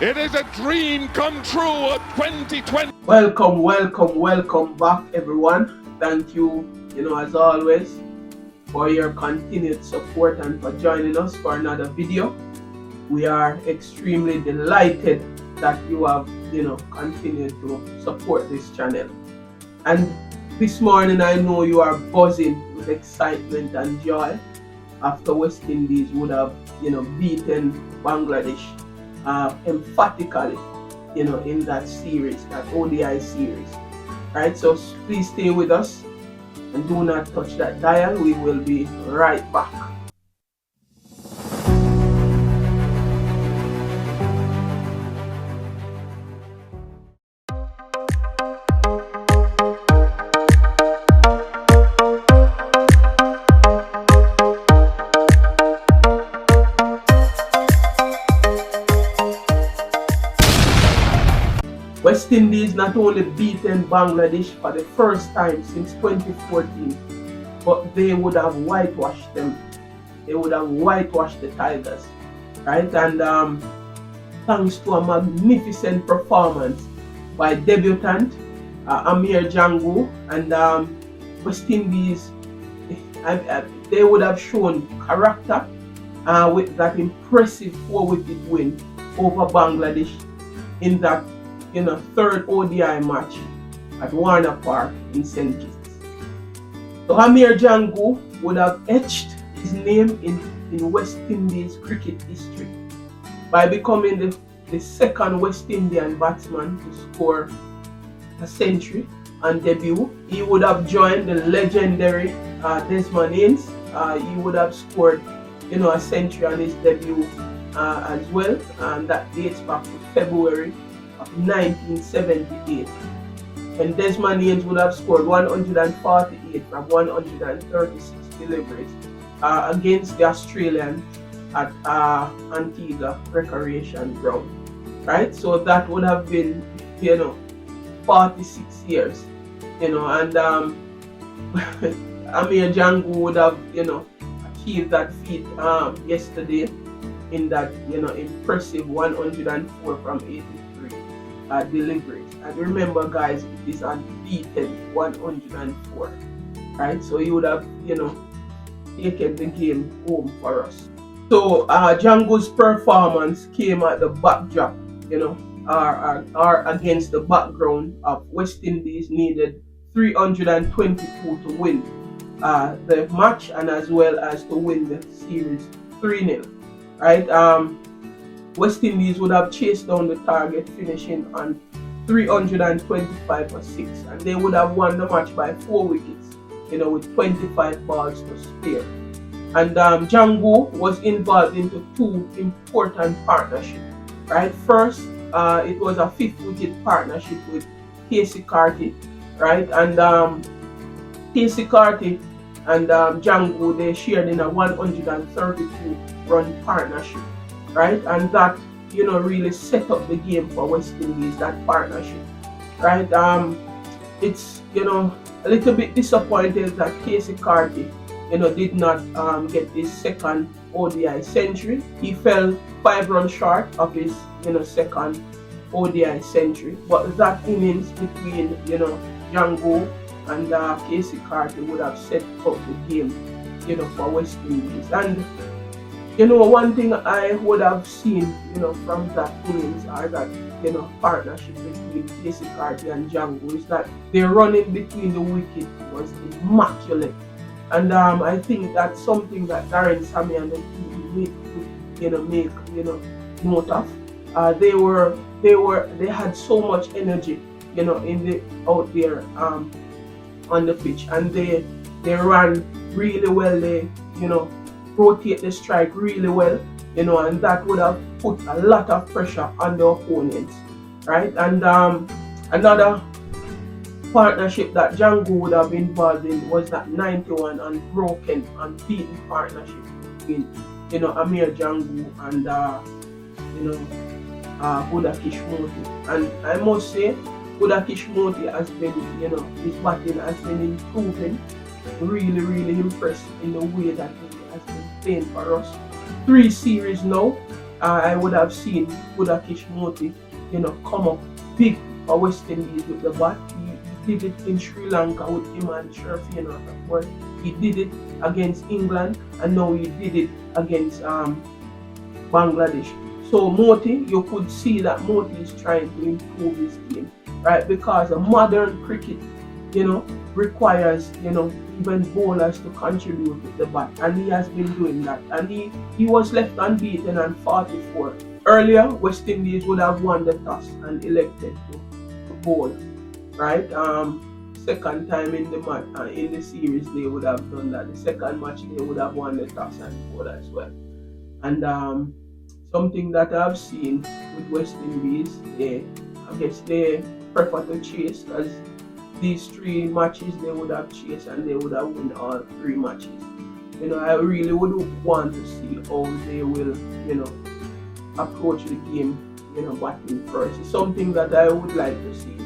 It is a dream come true at 2020. Welcome back, everyone. Thank you, as always, for your continued support and for joining us for another video. We are extremely delighted that you have, continued to support this channel. And this morning, I know you are buzzing with excitement and joy after West Indies would have, beaten Bangladesh emphatically, in that series, that ODI series, right? So please stay with us and do not touch that dial. We will be right back. West Indies not only beaten Bangladesh for the first time since 2014, but they would have whitewashed them. They would have whitewashed the Tigers, right? And thanks to a magnificent performance by debutant Amir Jangoo, and West Indies, they would have shown character with that impressive 4-wicket win over Bangladesh in that third ODI match at Warner Park in St. Kitts. So Amir Jangoo would have etched his name in West Indies cricket history by becoming the second West Indian batsman to score a century on debut. He would have joined the legendary Desmond Haynes. He would have scored a century on his debut as well, and that dates back to February 1978, and Desmond Haynes would have scored 148 from 136 deliveries against the Australians at Antigua Recreation Ground, right? So that would have been 46 years, and Amir Jangoo would have achieved that feat yesterday in that impressive 104 from 83 deliveries. And remember, guys, it is unbeaten 104, right? So he would have taken the game home for us. So Jangoo's performance came at the backdrop, or against the background of West Indies needed 322 to win the match, and as well as to win the series 3-0, right? West Indies would have chased down the target, finishing on 325 for 6, and they would have won the match by 4 wickets, with 25 balls to spare. And Jangoo was involved into two important partnerships, right? First, it was a 5th-wicket partnership with Casey Carty, right? And Casey Carty and Jangoo, they shared in a 132-run partnership, right? And that really set up the game for West Indies, that partnership, right? It's a little bit disappointed that Casey Carty did not get his second ODI century. He fell 5 runs short of his second ODI century, but that innings between Jangoo and Casey Carty would have set up the game for West Indies. And one thing I would have seen, from that innings, or that, partnership between Casey Carty and Jangoo, is that their running between the wicket was immaculate. And I think that's something that Darren Sammy and the team make note of. They had so much energy, out there on the pitch, and they ran really well. They, rotate the strike really well, and that would have put a lot of pressure on the opponents, right? And another partnership that Jangoo would have been involved in was that 91 unbroken, unbeaten partnership between Amir Jangoo and Huda Kishmoti. And I must say, Huda Kishmoti has been, his batting has been improving. Really impressed in the way that he has been playing for us. 3 series now, I would have seen Budakish Moti, come up big for West Indies with the bat. He did it in Sri Lanka with him and Sherfin, of course. He did it against England, and now he did it against Bangladesh. So Moti, you could see that Moti is trying to improve his game, right? Because a modern cricket, requires, even bowlers to contribute with the bat, and he has been doing that. And he was left unbeaten on 44. Earlier, West Indies would have won the toss and elected to bowl, right? Second time in the series they would have done that. The second match they would have won the toss and bowled as well. And something that I've seen with West Indies, I guess they prefer to chase, because these 3 matches they would have chased and they would have won all 3 matches. I really would want to see how they will, approach the game, batting first. It's something that I would like to see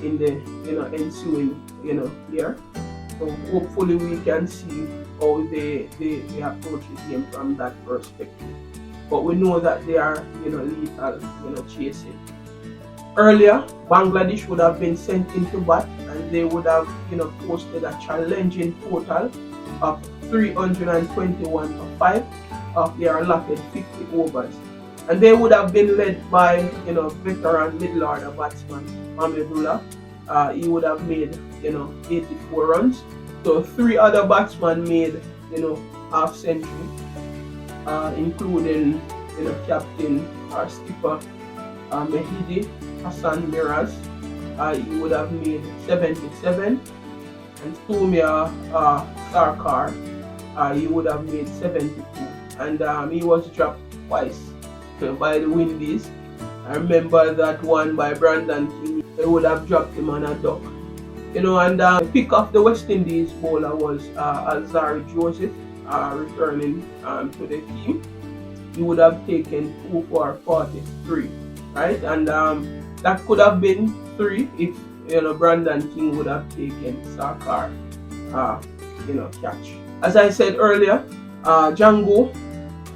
in the, ensuing, year. So hopefully we can see how they approach the game from that perspective. But we know that they are, lethal, chasing. Earlier, Bangladesh would have been sent into bat, and they would have, posted a challenging total of 321 for 5 of their allotted 50 overs. And they would have been led by, veteran middle order batsman Amir. He would have made, 84 runs. So 3 other batsmen made, half century, including, captain or skipper Mehidi Hassan Miraz. He would have made 77, and Sumia Sarkar, he would have made 72, and he was dropped twice by the Windies. I remember that one by Brandon King. They would have dropped him on a duck. And the pick of the West Indies bowler was Alzari Joseph, returning to the team. He would have taken 2 for 43, right? And that could have been 3 if Brandon King would have taken Sarkar catch. As I said earlier, Jangoo,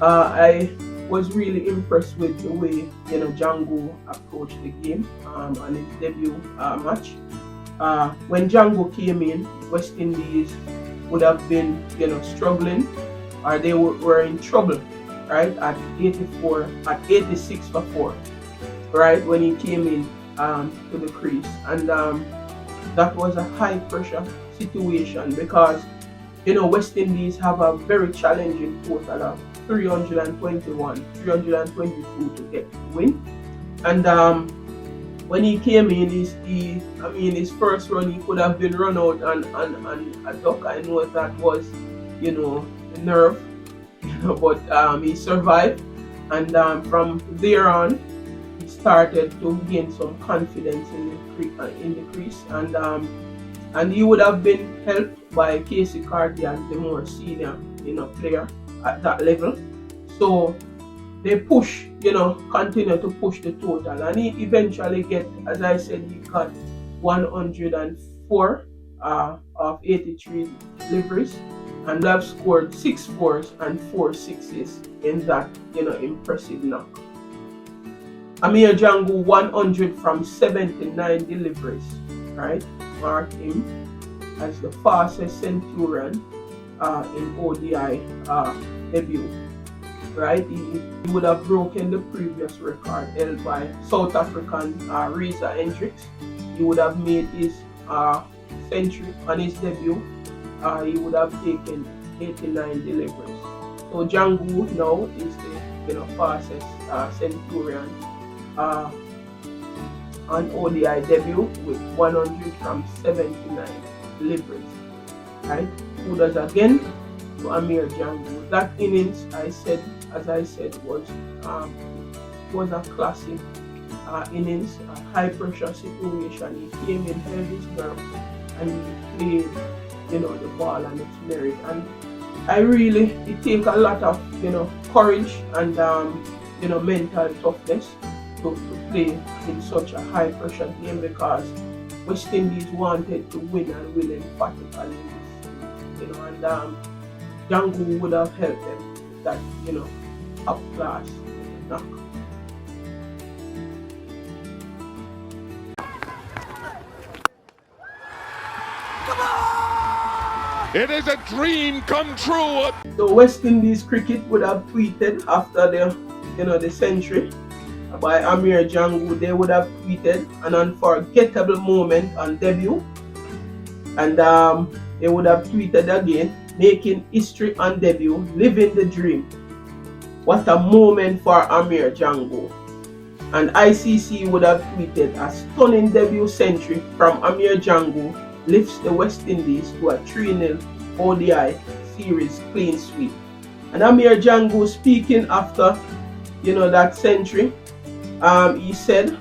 I was really impressed with the way Jangoo approached the game on his debut match. When Jangoo came in, West Indies would have been struggling, or they were in trouble, right, at 86 for 4, right, when he came in to the crease. And that was a high pressure situation, because West Indies have a very challenging total of 322 to get the win. And when he came in, his first run, he could have been run out on a duck. I know that was the nerve, but he survived, and from there on he started to gain some confidence in the crease, and he would have been helped by Casey Carty as the more senior player at that level. So they continue to push the total, and he eventually as I said, he got 104 of 83 deliveries, and have scored 6 fours and 4 sixes in that impressive knock. Amir Jangoo 100 from 79 deliveries, right? Mark him as the fastest centurion in ODI debut, right? He would have broken the previous record held by South African Reza Hendricks. He would have made his century on his debut. He would have taken 89 deliveries. So Jangoo now is the fastest centurion on ODI debut with 100 from 79 deliveries. Right? Kudos again to Amir Jangoo. That innings, as I said, was a classic innings, a high pressure situation. He came in, held his nerve, and he played the ball and its merit. And it takes a lot of courage and mental toughness to play in such a high pressure game, because West Indies wanted to win and win emphatically in this, and Jangoo would have helped them with that top class knock. It is a dream come true. So West Indies cricket would have tweeted after the century by Amir Jangoo. They would have tweeted an unforgettable moment on debut, and they would have tweeted again, making history on debut, living the dream. What a moment for Amir Jangoo. And ICC would have tweeted, a stunning debut century from Amir Jangoo lifts the West Indies to a 3-0 ODI series clean sweep. And Amir Jangoo, speaking after that century, he said,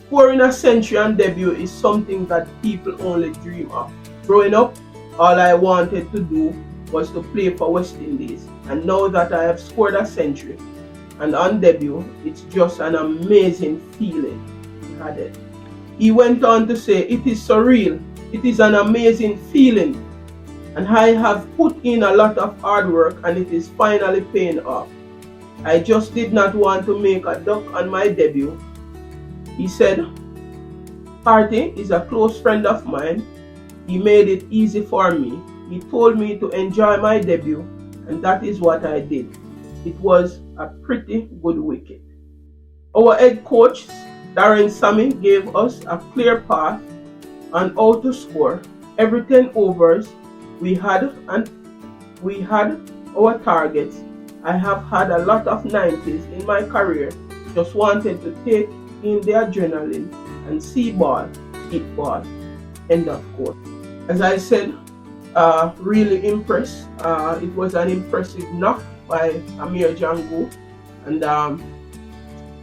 scoring a century on debut is something that people only dream of. Growing up, all I wanted to do was to play for West Indies, and now that I have scored a century and on debut, it's just an amazing feeling. He went on to say, it is surreal, it is an amazing feeling, and I have put in a lot of hard work and it is finally paying off. I just did not want to make a duck on my debut. He said, Party is a close friend of mine. He made it easy for me. He told me to enjoy my debut, and that is what I did. It was a pretty good wicket. Our head coach, Darren Sammy, gave us a clear path on how to score. Every 10 overs, we had our targets. I have had a lot of 90s in my career. Just wanted to take in the adrenaline and see ball, hit ball. End of quote. As I said, really impressed. It was an impressive knock by Amir Jangoo, and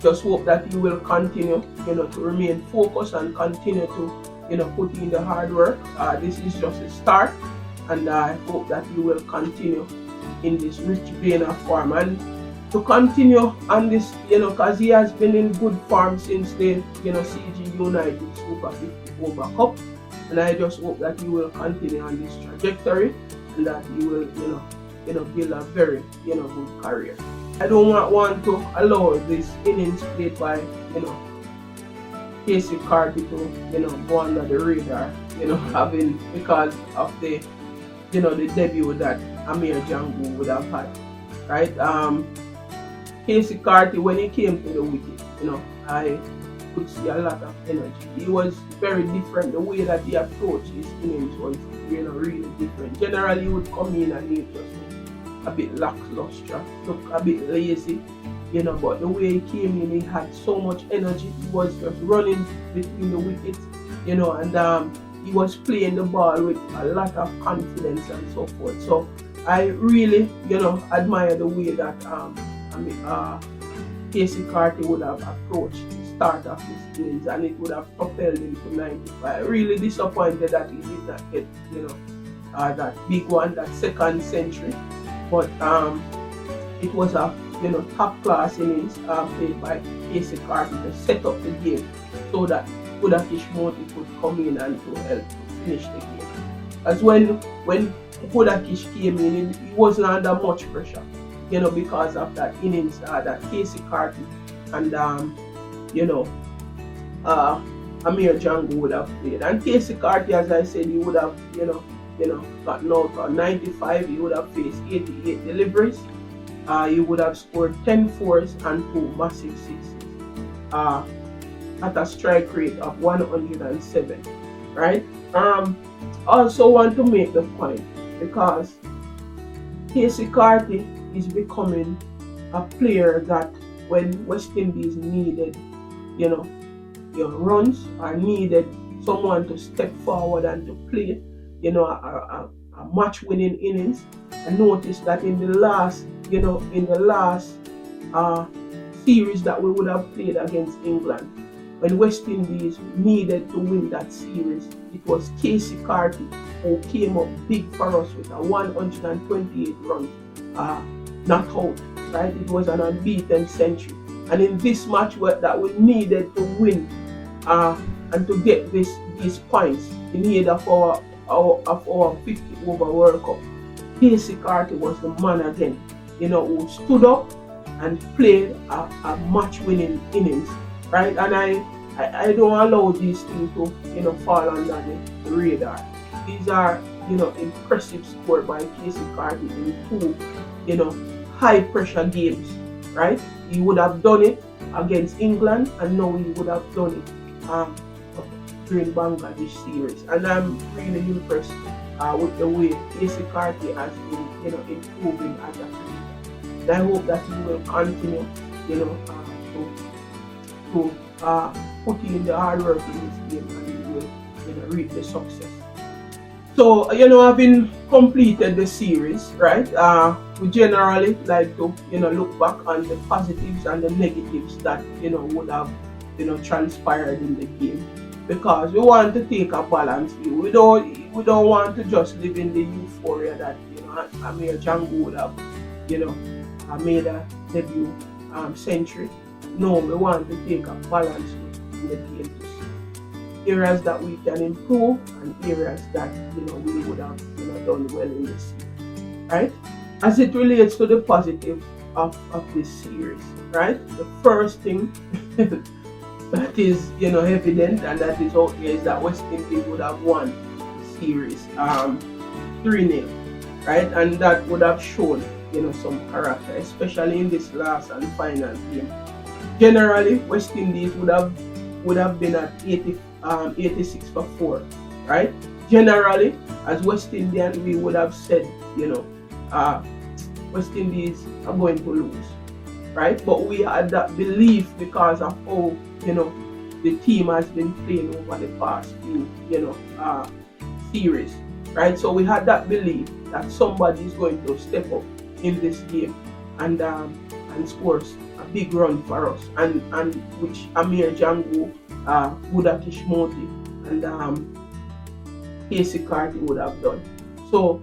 just hope that you will continue, to remain focused and continue to, put in the hard work. This is just a start, and I hope that you will continue in this rich vein of form and to continue on this, because he has been in good form since the, CG United Super 50 Over Cup, and I just hope that you will continue on this trajectory and that you will, build a very, good career. I don't want to allow this innings played by, Casey Carty to, go under the radar, having because of the, the debut that Amir Jangoo would have had, right? Casey Carty, when he came to the wicket, I could see a lot of energy. He was very different. The way that he approached his innings was, really different. Generally, he would come in and he just look a bit lackluster, look a bit lazy, but the way he came in, he had so much energy. He was just running between the wickets, and he was playing the ball with a lot of confidence and so forth. So I really, admire the way that Casey Carty would have approached the start of his innings, and it would have propelled him to 95. Really disappointed that he did not get, that big one, that second century. But it was a, top class innings played by Casey Carty to set up the game so that Hudakish Moti could come in and to help to finish the game. As when Hudakish came in, he wasn't under much pressure, because of that innings that Casey Carty and Amir Jangoo would have played. And Casey Carty, as I said, he would have, gotten out on 95. He would have faced 88 deliveries. He would have scored 10 fours and 2 massive sixes at a strike rate of 107. Right? Also want to make the point, because Casey Carty is becoming a player that when West Indies needed, runs or needed someone to step forward and to play, a match-winning innings. I noticed that in the last series that we would have played against England, when West Indies needed to win that series, it was Casey Carty who came up big for us with a 128 runs, not out, right? It was an unbeaten century. And in this match that we needed to win and to get these points in need of our 50 over World Cup, Casey Carty was the man again, who stood up and played a match-winning innings, right? And I don't allow these things to fall under the radar. These are impressive score by Casey Carty in two high pressure games, right? He would have done it against England, and now he would have done it during Bangladesh series. And I'm really impressed with the way Casey Carty has been improving as a cricketer. And I hope that he will continue to put in the hard work in this game, and he will reap the success. So having completed the series, right, we generally like to look back on the positives and the negatives that would have transpired in the game, because we want to take a balanced view. We don't want to just live in the euphoria that Amir Jangoo would have made a debut century. No, we want to take a balanced view in the game to see areas that we can improve and areas that we would have done well in this series, right? As it relates to the positive of this series, right? The first thing that is evident and that is out there is that West Indies would have won the series 3-0, right? And that would have shown some character, especially in this last and final game. Generally, West Indies would have been at 86 for 4, right? Generally, as West Indian, we would have said, West Indies are going to lose, right? But we had that belief because of how, the team has been playing over the past few, series, right? So we had that belief that somebody is going to step up in this game and scores a big run for us, and which Amir Jangoo, Buddha Kishmoti, and Casey Carty would have done. So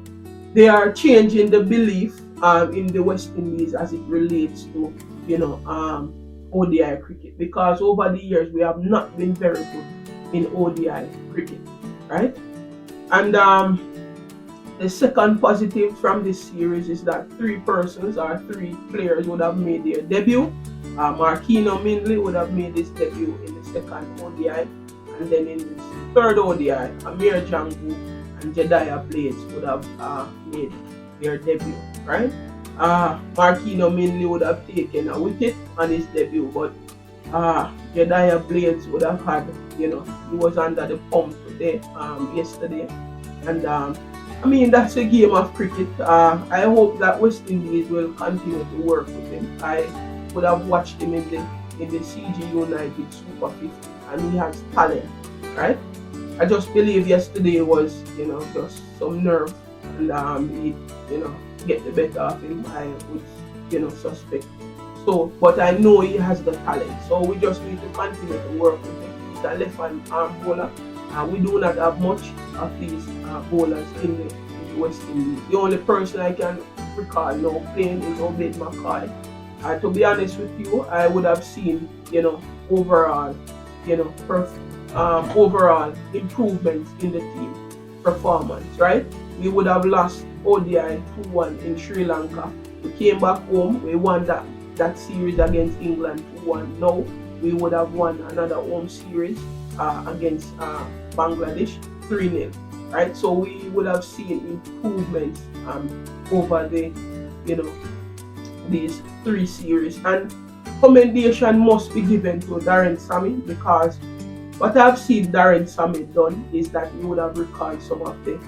they are changing the belief in the West Indies as it relates to ODI cricket, because over the years we have not been very good in ODI cricket, right? And the second positive from this series is that 3 players would have made their debut. Marquino Mindley would have made his debut in the second ODI, and then in the third ODI, Amir Jangoo and Jedediah Blades would have made their debut, right? Marquino Mindley would have taken a wicket on his debut, but Jedediah Blades would have had, he was under the pump today, yesterday, and that's a game of cricket. I hope that West Indies will continue to work with him. I would have watched him in the CG United Super 50, and he has talent, right? I just believe yesterday was, just some nerve, and he, get the better of him. I would, suspect. So, but I know he has the talent. So we just need to continue to work with him. He's a left-hand arm bowler. We do not have much of these bowlers in the West Indies. The only person I can recall now playing is Obed McCoy. To be honest with you, I would have seen, overall, overall improvements in the team performance, right? We would have lost ODI 2-1 in Sri Lanka. We came back home. We won that series against England 2-1. Now we would have won another home series against Bangladesh 3-0, right? So we would have seen improvements over the these 3 series, and commendation must be given to Darren Sammy, because what I've seen Darren Sammy done is that he would have recalled some of the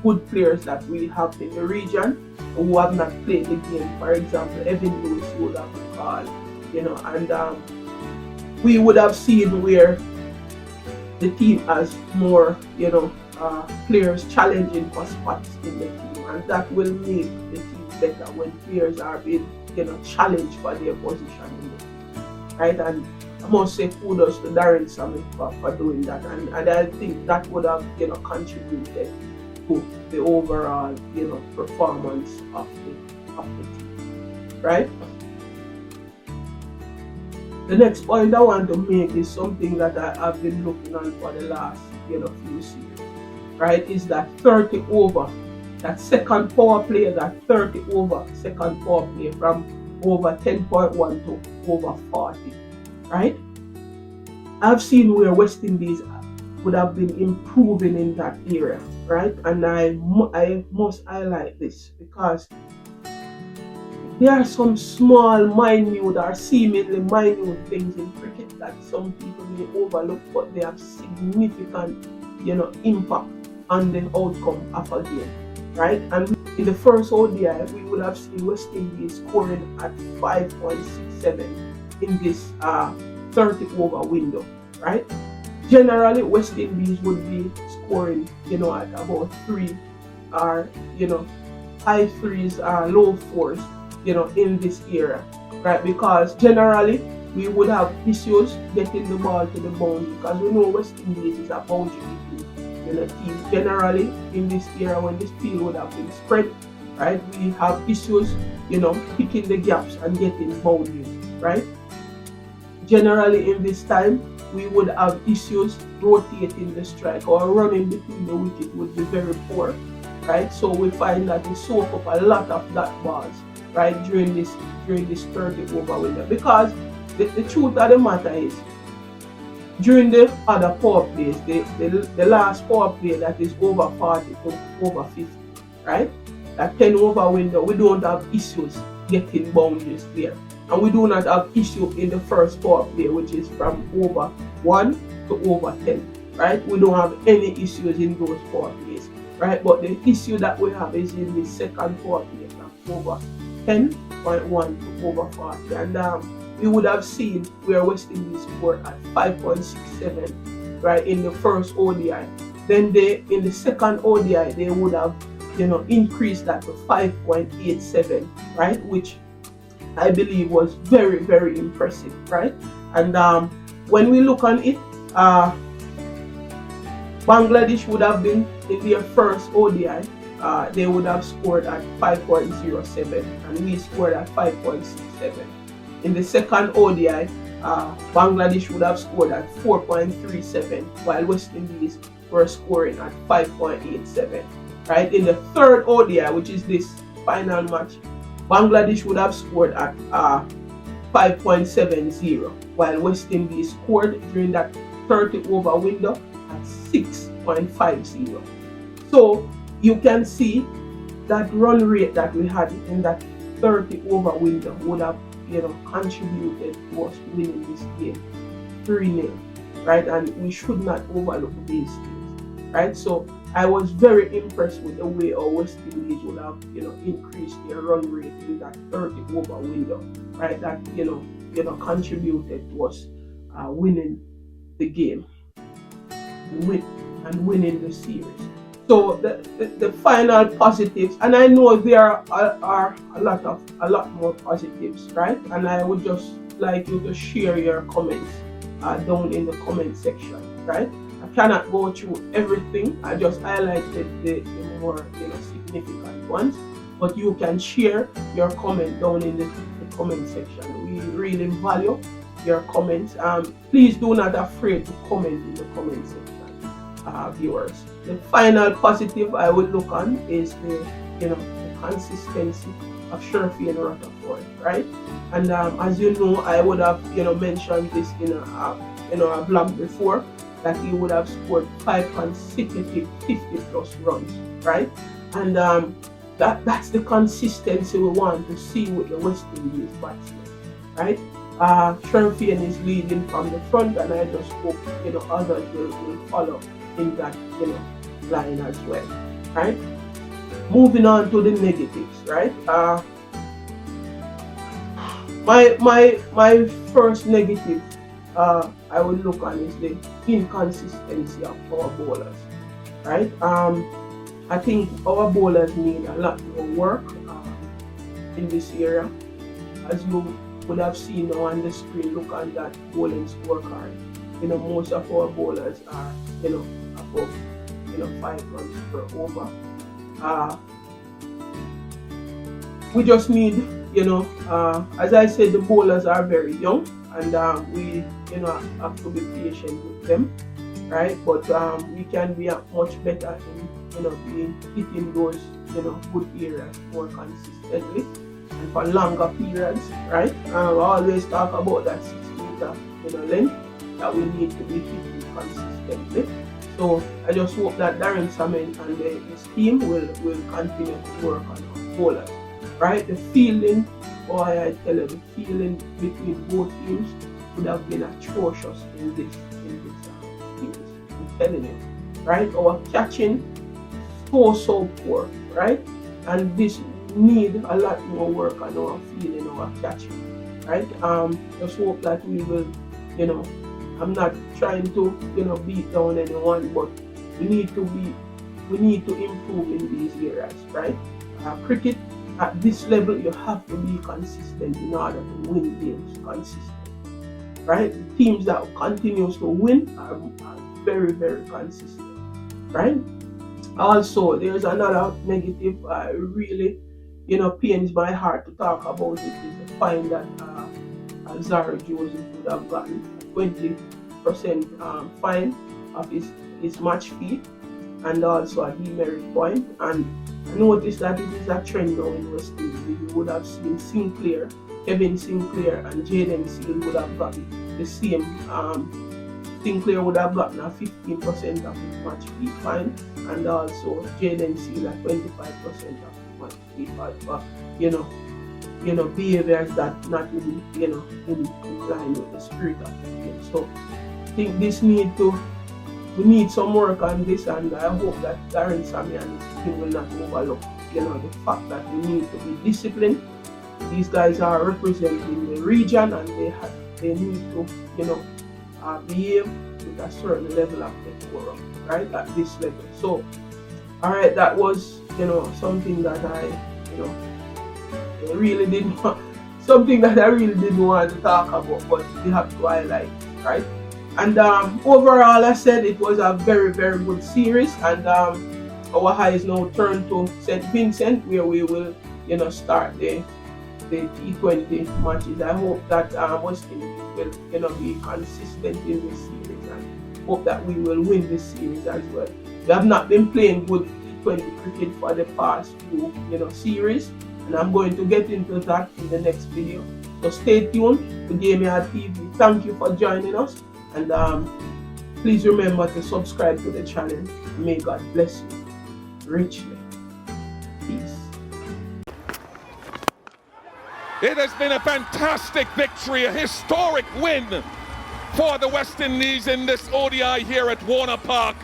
good players that we have in the region who have not played the game. For example, Evan Lewis would have recalled, and we would have seen where the team has more, players challenging for spots in the team, and that will make the team better when players are being, challenged for their position in the team, right? And I must say kudos to Darren Sammy for doing that, and I think that would have, contributed to the overall, performance of the team, right? The next point I want to make is something that I've been looking on for the last, few series, right? Is that 30 over, that second power play, that 30 over second power play from over 10.1 to over 40, right? I've seen where West Indies would have been improving in that area, right? And I must highlight this because there are some small, minute or seemingly minute things in cricket that some people may overlook, but they have significant, impact on the outcome of a game, right? And in the first ODI, we would have seen West Indies scoring at 5.67 in this 30 over window, right? Generally, West Indies would be scoring, at about 3 or, high 3s or low 4s, in this era, right? Because generally we would have issues getting the ball to the boundary because we know West Indies is a boundary team. Generally in this era when this field would have been spread, right? We have issues, picking the gaps and getting boundaries, right? Generally in this time we would have issues rotating the strike or running between the wicket would be very poor, right? So we find that we soak up a lot of that balls, right, during this 30 over window, because the truth of the matter is during the other power plays, the last power play that is over 40 to over 50, right, that 10 over window, we don't have issues getting boundaries there, and we do not have issue in the first power play, which is from over 1 to over 10, right? We don't have any issues in those power plays, right? But the issue that we have is in the second power play from over 10.1 to over 40, and we would have seen where West Indies scored at 5.67, right, in the first ODI. Then in the second ODI they would have increased that to 5.87, right, which I believe was very, very impressive, right? And when we look on it, Bangladesh would have been in their first ODI. They would have scored at 5.07 and we scored at 5.67. In the second ODI, Bangladesh would have scored at 4.37 while West Indies were scoring at 5.87. Right? In the third ODI, which is this final match, Bangladesh would have scored at 5.70 while West Indies scored during that 30 over window at 6.50. So you can see that run rate that we had in that 30 over window would have contributed to us winning this game 3-0, right? And we should not overlook these things, right? So I was very impressed with the way our West Indies would have increased their run rate in that 30 over window, right? That contributed to us winning the game and winning the series. So the final positives, and I know there are a lot more positives, right? And I would just like you to share your comments down in the comment section, right? I cannot go through everything. I just highlighted the more significant ones, but you can share your comment down in the comment section. We really value your comments. Please do not afraid to comment in the comment section, viewers. The final positive I will look on is the consistency of Sherfy and Rutherford, right? And as you know, I would have mentioned this in a blog before, that he would have scored 5 consecutive 50+ runs, right? And that's the consistency we want to see with the West Indies batsmen, right? Sherfy is leading from the front, and I just hope others will follow in that line as well, right? Moving on to the negatives, right? My first negative I will look on is the inconsistency of our bowlers, right? I think our bowlers need a lot more work in this area. As you would have seen now on the screen, look at that bowling scorecard. Most of our bowlers are above 5 runs per over. We just need, as I said, the bowlers are very young, and we have to be patient with them, right? But we can be much better in hitting those good areas more consistently, and for longer periods, right? I always talk about that 6 meter, length that we need to be hitting consistently. So I just hope that Darren Salmon and his team will continue to work on our bowlers, right? The fielding, boy, I tell you, the fielding between both teams would have been atrocious in this series. I'm telling you, right? Our catching so poor, right? And this need a lot more work on our fielding, our catching, right? Just hope that we will, I'm not trying to, beat down anyone, but we need to improve in these areas, right? Cricket at this level, you have to be consistent in order to win games consistently, right? The teams that continues to win are very, very consistent, right? Also, there's another negative. Really, pains my heart to talk about it. Is the fine that Zara Joseph would have gotten, 20% fine of his match fee, and also a demerit point. And I noticed that it is a trend now in West Indies. You would have seen Kevin Sinclair and Jaden Seal would have gotten the same. Sinclair would have gotten a 15% of his match fee fine, and also Jaden Seal at 25% of his match fee fine for behaviors that not in line with the spirit of the game. So I think we need some work on this, and I hope that Darren Sammy and his team will not overlook the fact that we need to be disciplined. These guys are representing the region, and they need to behave with a certain level of decorum, right, at this level. So, all right, that was something that I really didn't want to talk about, but we have to highlight, right? And overall, I said it was a very, very good series, and our eyes now turn to St. Vincent, where we will start the T20 matches. I hope that West Indies will be consistent in this series, and hope that we will win this series as well. We have not been playing good T20 cricket for the past few series, and I'm going to get into that in the next video. So stay tuned to gameyaaadtv. Thank you for joining us, and please remember to subscribe to the channel. May God bless you richly. Peace. It has been a fantastic victory, a historic win for the West Indies in this ODI here at Warner Park.